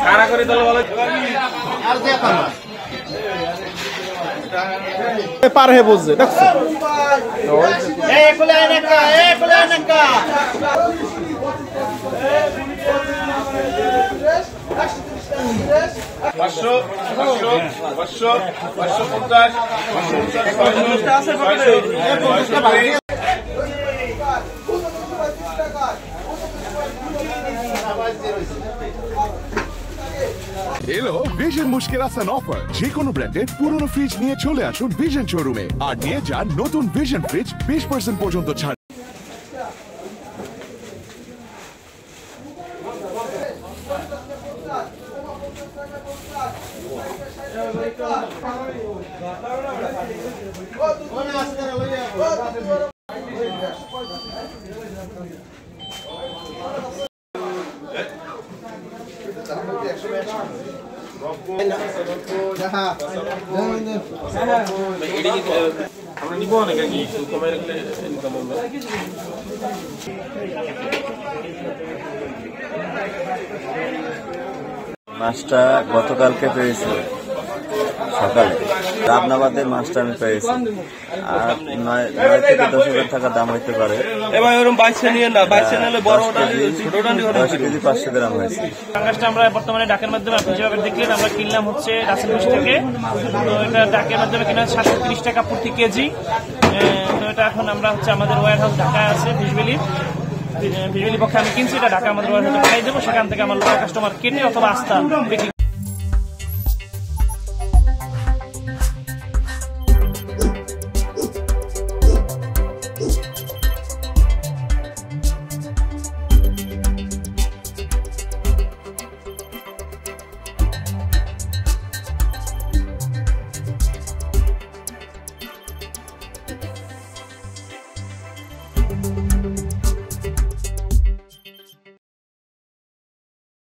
কারা করে দল বলে পার হে বুঝছে দেখছো পাঁচশো পাঁচশো 550 এলো ভিশন মুশকিল আসান অফার, যে কোনো ব্র্যান্ডের পুরনো ফ্রিজ নিয়ে চলে আসুন ভিশন শোরুমে আর নিয়ে যান নতুন ভিশন ফ্রিজ 20% পর্যন্ত ছাড়। আমরা নিব অনেক আর কি কমাই রাখলে ইনকাম হবে। মাছটা গতকালকে পেয়েছি সকালে, রাবনাবাদের মাছটা আমি পেয়েছি, আর 9 থেকে 10 হাজার টাকা দাম হইতে পারে। এবার ওরকম 22 নিয়ে না, 22 নিলে বড় ছোটটা নিয়ে 10 কেজি 500 গ্রাম হয়েছে। পাঙ্গাসটা আমরা বর্তমানে ডাকের মাধ্যমে আপনি যেভাবে দেখলেন আমরা কিনলাম হচ্ছে রাসেলপুর থেকে। তো এটা ডাকের মাধ্যমে কিনা 730 টাকা প্রতি কেজি। তো এটা এখন আমরা হচ্ছে আমাদের ওয়্যার হাউস ঢাকায় আছে ফিশভ্যালি পক্ষে আমি কিনছি, এটা ঢাকা আমাদের ওয়্যার হাউসে পাঠিয়ে দেবো, সেখান থেকে আমার লোকাল কাস্টমার কেটে অথবা আস্তা বিক্রি। Thank you.